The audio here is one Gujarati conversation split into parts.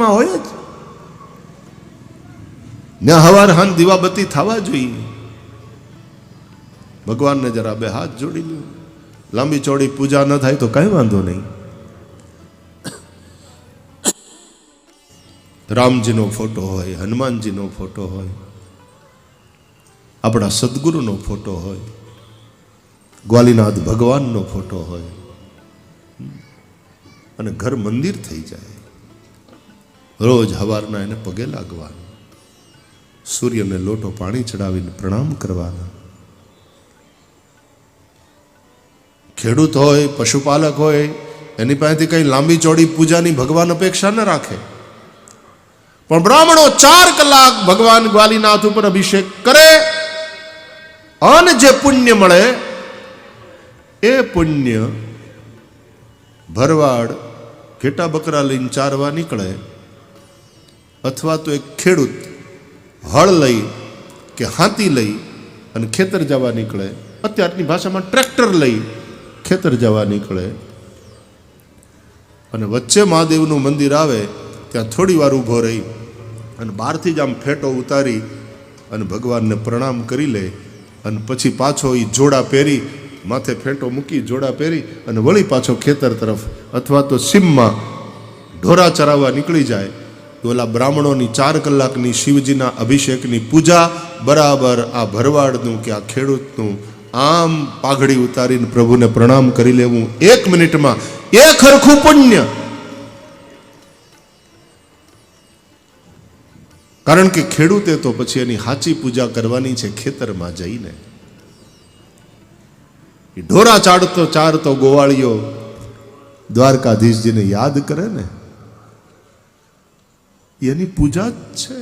જીવનમાં હોય જ ને. હવાર હાન દીવાબત્તી થવા જોઈએ. ભગવાનને જરા બે હાથ જોડી લ્યો. લાંબી ચોડી પૂજા ન થાય તો કઈ વાંધો નહીં. રામજીનો ફોટો હોય, હનુમાનજીનો ફોટો હોય, આપણા સદગુરુનો ફોટો હોય, ગ્વાલીનાથ ભગવાનનો ફોટો હોય અને ઘર મંદિર થઈ જાય. રોજ હવારના એને પગે લાગવાનું, સૂર્યને લોટો પાણી ચડાવીને પ્રણામ કરવાના. ખેડૂત હોય, પશુપાલક હોય, એની પાસેથી કઈ લાંબી ચોડી પૂજાની ભગવાન અપેક્ષા ન રાખે. પણ બ્રાહ્મણો 4 કલાક ભગવાન ગ્વાલીનાથ ઉપર અભિષેક કરે અને જે પુણ્ય મળે એ પુણ્ય ભરવાડ ઘેટા બકરા લઈને ચારવા નીકળે, અથવા તો એક ખેડૂત હળ લઈ કે હાથી લઈ અને ખેતર જવા નીકળે, અત્યારની ભાષામાં ટ્રેક્ટર લઈ ખેતર જવા નીકળે, અને વચ્ચે મહાદેવનું મંદિર આવે ત્યાં થોડી વાર ઊભો રહી અને બહારથી જ આમ ફેટો ઉતારી અને ભગવાનને પ્રણામ કરી લે, અને પછી પાછો એ જોડા પહેરી, માથે ફેંટો મૂકી જોડા પહેરી અને વળી પાછો ખેતર તરફ અથવા તો સીમમાં ઢોરા ચરાવવા નીકળી જાય. તો ઓલા બ્રાહ્મણોની 4 કલાકની શિવજીના અભિષેકની પૂજા બરાબર આ ભરવાડનું કે આ ખેડૂતનું આમ પાઘડી ઉતારીને પ્રભુને પ્રણામ કરી લેવું 1 મિનિટમાં એ ખરખું પુણ્ય. કારણ કે ખેડૂતે તો પછી એની સાચી પૂજા કરવાની છે ખેતરમાં જઈને. ઢોરા ચારતો ગોવાળીઓ દ્વારકાધીશજીને યાદ કરે ને, એની પૂજા જ છે.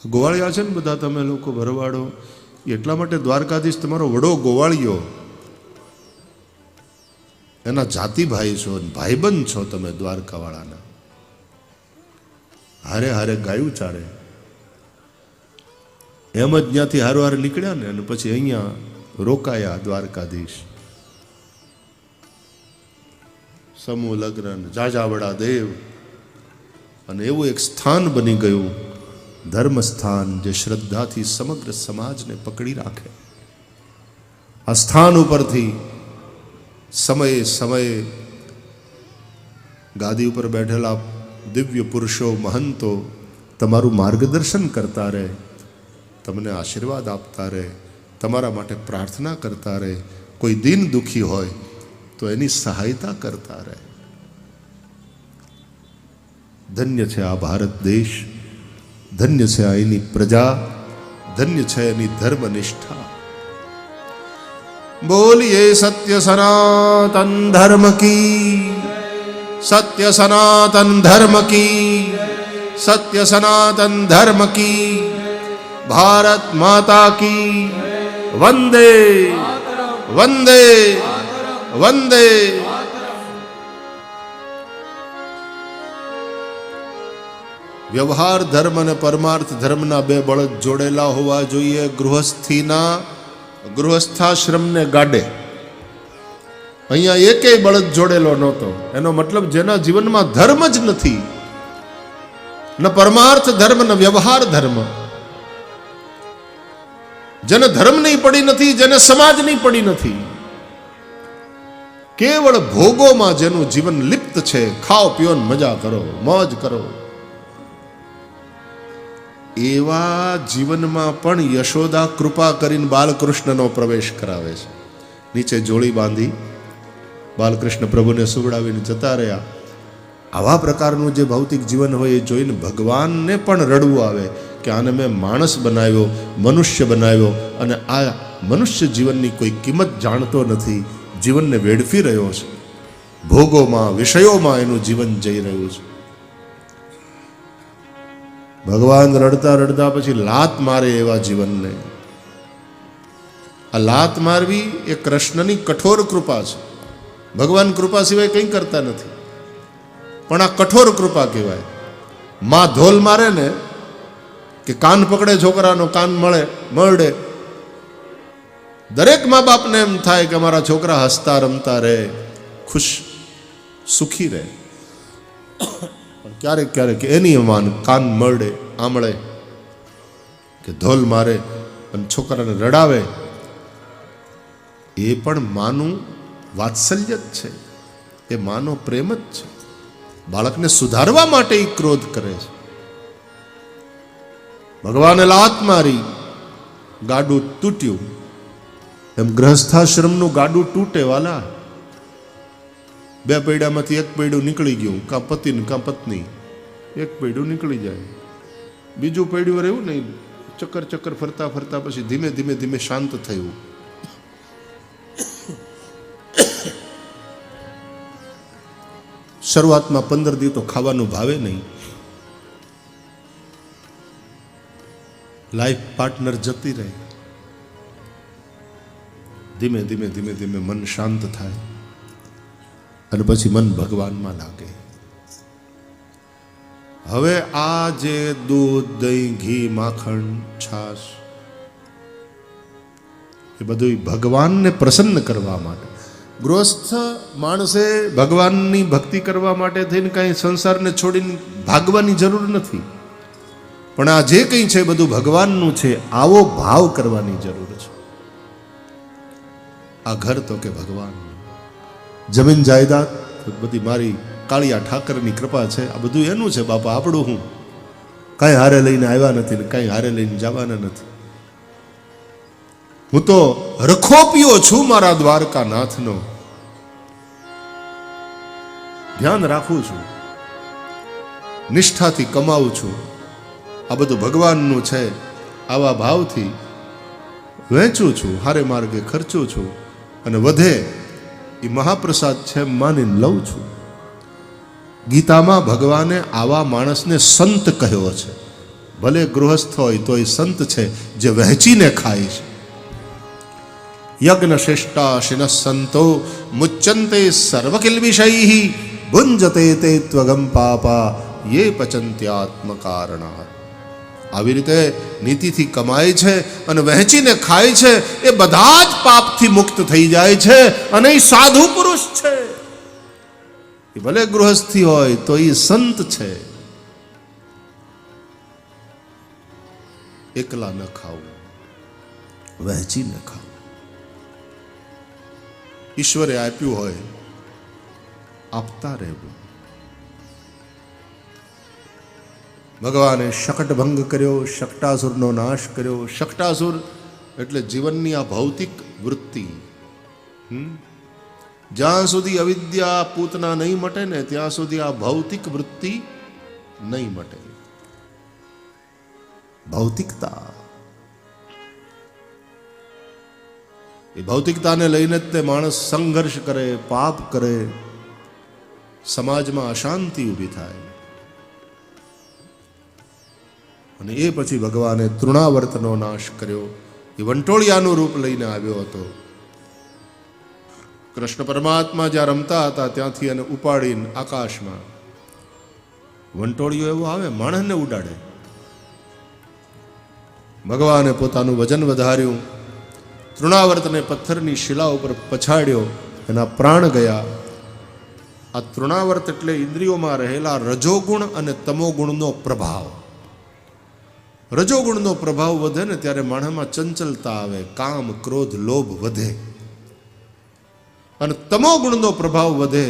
ગોવાળિયા છે ને બધા તમે લોકો ભરવાડો, એટલા માટે દ્વારકાધીશ તમારો વડો ગોવાળિયો, એના જાતિભાઈ છો, ભાઈબંધ છો તમે દ્વારકાવાળાના. હારે હારે ગાયું ચારે, એમ જ ત્યાંથી હારો હારે નીકળ્યા ને, અને પછી અહીંયા રોકાયા દ્વારકાધીશ. સમૂહ લગ્ન, જાજાવડા દેવ, અને એવું એક સ્થાન બની ગયું, ધર્મ સ્થાન, જે શ્રદ્ધાથી સમગ્ર સમાજને પકડી રાખે. આ સ્થાન ઉપરથી સમયે સમયે ગાદી ઉપર બેઠેલા દિવ્ય પુરુષો, મહંતો તમારું માર્ગદર્શન કરતા રહે, તમને આશીર્વાદ આપતા રહે, તમારા માટે પ્રાર્થના કરતા રહે. કોઈ દીન દુખી હોય તો એની સહાયતા કરતા રહે. ધન્ય છે આ ભારત દેશ, ધન્ય છે આ એની પ્રજા, ધન્ય છે એની ધર્મનિષ્ઠા. બોલીએ સત્ય સનાતન ધર્મ કી, સત્ય સનાતન ધર્મ કી, સત્ય સનાતન ધર્મ કી. ભારત માતા કી વંદે વંદે વંદે. વ્યવહાર ધર્મ અને પરમાર્થ ધર્મના 2 બળદ જોડેલા હોવા જોઈએ ગૃહસ્થાશ્રમને ગાડે. અહીંયા એકેય બળદ જોડેલો નહોતો. એનો મતલબ જેના જીવનમાં ધર્મ જ નથી, ન પરમાર્થ ધર્મ ન વ્યવહાર ધર્મ, જેને ધર્મની પડી નથી, જેને સમાજની પડી નથી, કેવળ ભોગોમાં જેનું જીવન લિપ્ત છે, ખાઓ પીઓ મજા કરો, મોજ કરો, એવા જીવનમાં પણ યશોદા કૃપા કરીને બાલકૃષ્ણનો પ્રવેશ કરાવે છે. નીચે જોડી બાંધી બાલકૃષ્ણ પ્રભુને સુવડાવીને જતા રહ્યા. આવા પ્રકારનું જે ભૌતિક જીવન હોય એ જોઈને ભગવાનને પણ રડવું આવે કે આને મેં માણસ બનાવ્યો, મનુષ્ય બનાવ્યો, અને આ મનુષ્ય જીવનની કોઈ કિંમત જાણતો નથી, જીવનને વેડફી રહ્યો છે, ભોગોમાં વિષયોમાં એનું જીવન જઈ રહ્યું છે. ભગવાન રડતા રડતા પછી લાત મારે એવા જીવનને. આ લાત મારવી એ કૃષ્ણની કઠોર કૃપા છે. ભગવાન કૃપા સિવાય કંઈ કરતા નથી, પણ આ કઠોર કૃપા કહેવાય. માં ધોલ મારે ને કે કાન પકડે છોકરાનો, કાન મળે, દરેક મા બાપને એમ થાય કે મારા છોકરા હસતા રમતા રહે, ખુશ સુખી રહે. પણ ક્યારેક ક્યારેક એની માન કાન મળે આમળે કે ધોલ મારે અને છોકરાને રડાવે, એ પણ માનું વાત્સલ્ય જ છે, એ માનો પ્રેમ જ છે. બાળકને સુધારવા માટે એ ક્રોધ કરે છે. ભગવાને લાત મારી, ગાડું તૂટ્યું. એમ ગ્રહસ્થાશ્રમનું ગાડું તૂટે વાલા. બે પૈડામાંથી એક પૈડું નીકળી ગયું, કાં પતિ ને કાં પત્ની, એક પૈડું નીકળી જાય, બીજું પૈડું રહેવું નહીં. ચક્કર ચક્કર ફરતા ફરતા પછી ધીમે ધીમે ધીમે શાંત થયું. શરૂઆતમાં 15 દિવસ તો ખાવાનું ભાવે નહીં. લાઈફ પાર્ટનર જતી રહે. ધીમે ધીમે ધીમે ધીમે મન શાંત થાય અને પછી મન ભગવાનમાં લાગે. હવે આ જે દૂધ, દહીં, ઘી, માખણ, છાશ, એ બધું ભગવાનને પ્રસન્ન કરવા માટે. ગૃહસ્થ માણસે ભગવાનની ભક્તિ કરવા માટે થઈને કાંઈ સંસારને છોડીને ભાગવાની જરૂર નથી, પણ આ જે કંઈ છે બધું ભગવાનનું છે, આવો ભાવ કરવાની જરૂર છે. આ ઘર તો કે ભગવાન, જમીન જાયદાદ બધી મારી કાળિયા ઠાકરની કૃપા છે, આ બધું એનું છે બાપા, આપણું હું કાંઈ હારે લઈને આવ્યા નથી ને કાંઈ હારે લઈને જવાના નથી. હું તો રખોપિયો છું મારા દ્વારકા નાથનો, ધ્યાન રાખું છું, નિષ્ઠાથી કમાવું છું, આ બધું ભગવાનનું છે. આવા ભાવથી વહેંચું છું, હારે માર્ગે ખર્ચું છું, અને વધે એ મહાપ્રસાદ છે માનીને લઉં છું. ગીતામાં ભગવાને આવા માણસને સંત કહ્યો છે. ભલે ગૃહસ્થ હોય તો એ સંત છે જે વહેંચીને ખાય છે. યજ્ઞ શ્રેષ્ઠા શિન સંતો મુચ્યંતે સર્વકિલ્બિષૈ ભુંજતે તે ત્વગમ પાપા યે પચંત્યાત્મ કારણાત. આવી રીતે નીતિથી કમાય છે અને વહેંચીને ખાય છે, એ બધા જ પાપથી મુક્ત થઈ જાય છે, અને એ સાધુ પુરુષ છે. એ ભલે ગૃહસ્થી હોય તો એ સંત છે. એકલા ન ખાવું, વહેંચીને ખાવું. ઈશ્વરે આપ્યું હોય આપતા રહેવું. ભગવાને શકટભંગ કર્યો, શકટાસુરનો નાશ કર્યો. શકટાસુર એટલે જીવનની આ ભૌતિક વૃત્તિ. જ્યાં સુધી અવિદ્યા પૂતના નહીં મટે ને ત્યાં સુધી આ ભૌતિક વૃત્તિ નહીં મટે. ભૌતિકતા, એ ભૌતિકતાને લઈને જ તે માણસ સંઘર્ષ કરે, પાપ કરે, સમાજમાં અશાંતિ ઊભી થાય. અને એ પછી ભગવાને તૃણાવર્તનો નાશ કર્યો. એ વંટોળિયાનું રૂપ લઈને આવ્યો હતો. કૃષ્ણ પરમાત્મા જ્યાં રમતા હતા ત્યાંથી એને ઉપાડીને આકાશમાં, વંટોળિયો એવો આવે માણસને ઉડાડે. ભગવાને પોતાનું વજન વધાર્યું, તૃણાવર્તને પથ્થરની શિલા ઉપર પછાડ્યો, એના પ્રાણ ગયા. આ તૃણાવર્ત એટલે ઇન્દ્રિયોમાં રહેલા રજોગુણ અને તમોગુણનો પ્રભાવ. રજોગુણનો પ્રભાવ વધે ને ત્યારે માણસમાં ચંચલતા આવે, કામ, ક્રોધ, લોભ વધે. અને તમોગુણનો પ્રભાવ વધે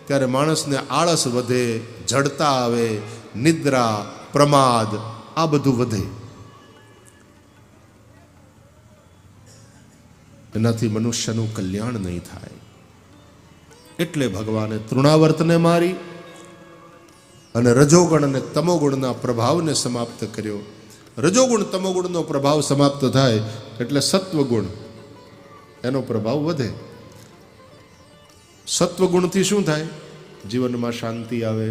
ત્યારે માણસને આળસ વધે, જડતા આવે, નિદ્રા, પ્રમાદ, આ બધું વધે. એનાથી મનુષ્યનું કલ્યાણ નહીં થાય. એટલે ભગવાને તૃણાવર્તને મારી અને રજોગુણ અને તમોગુણના પ્રભાવને સમાપ્ત કર્યો. રજોગુણ તમોગુણનો પ્રભાવ સમાપ્ત થાય એટલે સત્વગુણ, એનો પ્રભાવ વધે. સત્વગુણથી શું થાય? જીવનમાં શાંતિ આવે,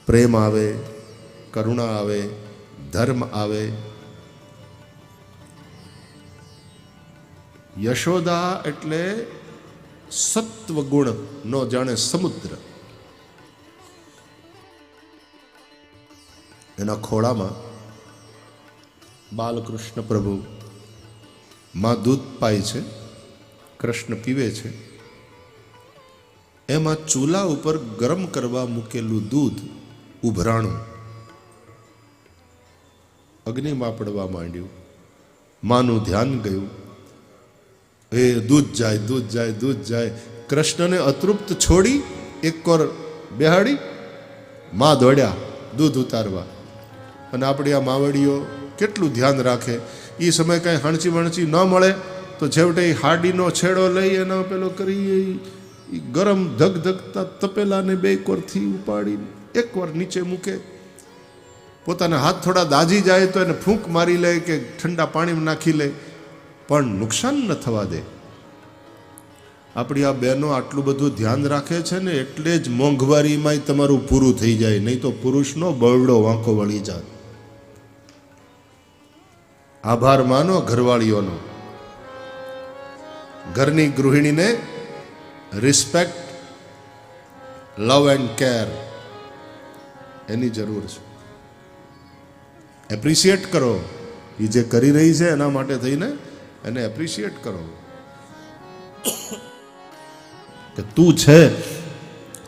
પ્રેમ આવે, કરુણા આવે, ધર્મ આવે. યશોદા એટલે સત્વગુણનો જાણે સમુદ્ર. એના ખોળામાં બાલકૃષ્ણ પ્રભુ, માં દૂધ પાય છે, કૃષ્ણ પીવે છે. એમાં ચૂલા ઉપર ગરમ કરવા મૂકેલું દૂધ ઉભરાણું, અગ્નિમાં પડવા માંડ્યું. માનું ધ્યાન ગયું. એ દૂધ જાય, દૂધ જાય, દૂધ જાય. કૃષ્ણને અતૃપ્ત છોડી એક કોર બેહાડી માં દોડ્યા દૂધ ઉતારવા. અને આપણી આ માવડીઓ કેટલું ધ્યાન રાખે. એ સમય કાંઈ હાણચી વણચી ન મળે તો છેવટે હાડીનો છેડો લઈ એનો પેલો કરી ગરમ ધગધગતા તપેલાને બે કોરથી ઉપાડીને એક વાર નીચે મૂકે. પોતાના હાથ થોડા દાજી જાય તો એને ફૂંક મારી લે કે ઠંડા પાણીમાં નાખી લે, પણ નુકસાન ન થવા દે. આપણી આ બહેનો આટલું બધું ધ્યાન રાખે છે ને એટલે જ મોંઘવારીમાંય તમારું પૂરું થઈ જાય, નહીં તો પુરુષનો બરડો વાંકો વળી જાય. આભાર માનો ઘરવાળીઓનો. ઘરની ગૃહિણીને રિસ્પેક્ટ, લવ એન્ડ કેર એની જરૂર છે. એપ્રિશિએટ કરો. એ જે કરી રહી છે એના માટે થઈને એને એપ્રિશિએટ કરો કે તું છે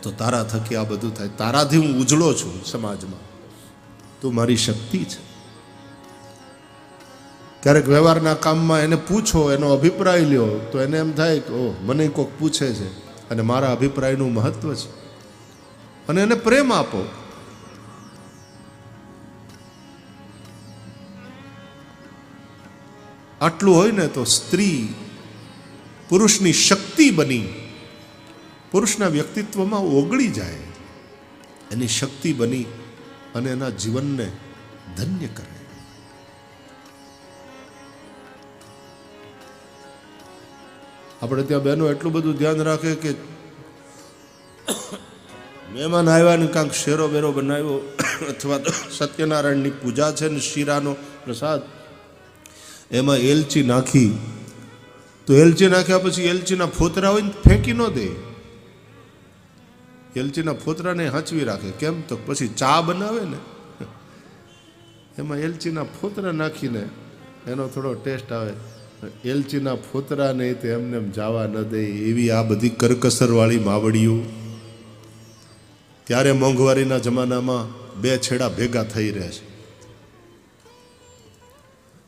તો તારા થકી આ બધું થાય. તારાથી હું ઉજળો છું સમાજમાં, તું મારી શક્તિ છે. ક્યારેક વ્યવહારના કામમાં એને પૂછો, એનો અભિપ્રાય લ્યો તો એને એમ થાય કે ઓહ, મને કોઈક પૂછે છે અને મારા અભિપ્રાયનું મહત્વ છે, અને એને પ્રેમ આપો. આટલું હોય ને તો સ્ત્રી પુરુષની શક્તિ બની પુરુષના વ્યક્તિત્વમાં ઓગળી જાય, એની શક્તિ બની અને એના જીવનને ધન્ય કરે. આપણે ત્યાં બહેનો એટલું બધું ધ્યાન રાખે કે મહેમાન આવ્યા ને કાંક શેરો બેરો બનાવ્યો અથવા તો સત્યનારાયણની પૂજા છે ને શીરાનો પ્રસાદ, એમાં એલચી નાખી તો એલચી નાખ્યા પછી એલચીના ફોતરા હોય ને ફેંકી ન દે. એલચીના ફોતરાને હાંચવી રાખે. કેમ? તો પછી ચા બનાવે ને એમાં એલચીના ફોતરા નાખીને એનો થોડો ટેસ્ટ આવે. એલચીના ફોતરા નહીં તો એમને એમ જવા ન દે. એવી આ બધી કરકસરવાળી માવડીઓ. ત્યારે મોંઘવારીના જમાનામાં બે છેડા ભેગા થઈ રહ્યા છે.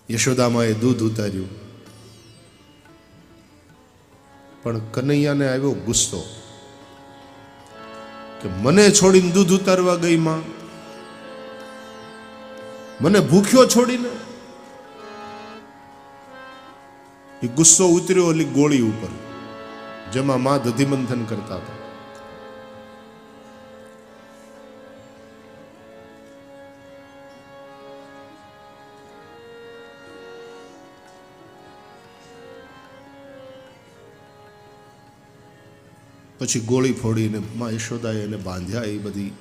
યશોદામાં એ દૂધ ઉતાર્યું, પણ કનૈયાને આવ્યો ગુસ્સો કે મને છોડીને દૂધ ઉતારવા ગઈ માં, મને ભૂખ્યો છોડીને. એ ગુસ્સો ઉતર્યો ઓલી ગોળી ઉપર જેમાં માં દધિમંથન કરતા હતા. પછી ગોળી ફોડીને માં યશોદાએ એને બાંધ્યા. એ બધી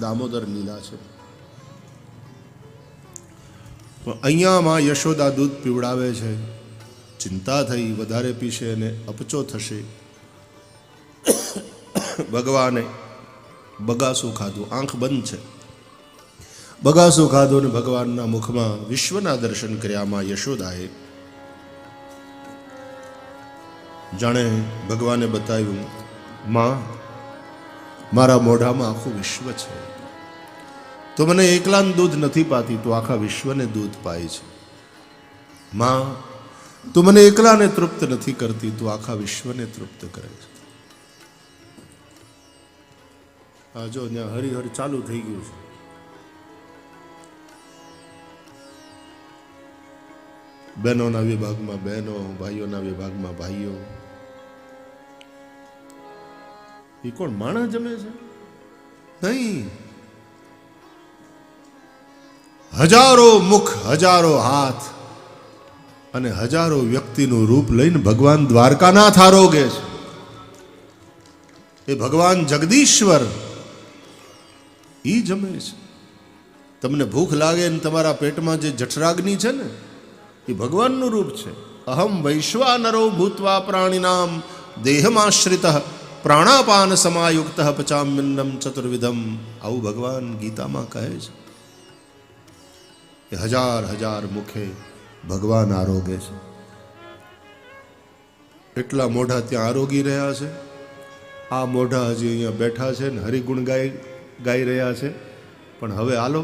દામોદર લીલા છે. પણ અહીંયા માં યશોદા દૂધ પીવડાવે છે. ચિંતા થઈ, વધારે પીશે અને અપચો થશે. ભગવાને બગાસું ખાધું, આંખ બંધ છે. બગાસું ખાધું ને ભગવાનના મુખમાં વિશ્વના દર્શન કર્યા માં યશોદાએ. જાણે ભગવાને બતાવ્યું, માં મારા મોઢામાં આખું વિશ્વ છે. તો મને એકલાને દૂધ નથી પાતી, તો આખા વિશ્વને દૂધ પાય છે. માં તું મને એકલાને તૃપ્ત નથી કરતી, તું આખા વિશ્વને તૃપ્ત કરે છે. હા જો ત્યાં હરિહર ચાલુ થઈ ગયું છે. બહેનોના વિભાગમાં બહેનો, ભાઈઓના વિભાગમાં ભાઈઓ. એ કોણ માણસ જમે છે? નહીં. હજારો મુખ, હજારો હાથ અને હજારો વ્યક્તિનું રૂપ લઈને ભગવાન દ્વારકાનાથ આરોગે છે. એ ભગવાન જગદીશ્વર ઈ જમે છે. તમને ભૂખ લાગે ને તમારા પેટમાં જે જઠરાગ્નિ છે ને, એ ભગવાનનું રૂપ છે. અહમ વૈશ્વાનરો ભૂત્વા પ્રાણીનામ દેહમાશ્રિત પ્રાણાપાન સમાયુક્ત પચામ્યન્નમ ચતુર્વિધમ. આવું ભગવાન ગીતામાં કહે છે. એ હજાર હજાર મુખે ભગવાન આરોગે છે. એટલા મોઢા ત્યાં આરોગી રહ્યા છે. આ મોઢા હજી અહીંયા બેઠા છે ને હરિગુણ ગાઈ રહ્યા છે. પણ હવે હાલો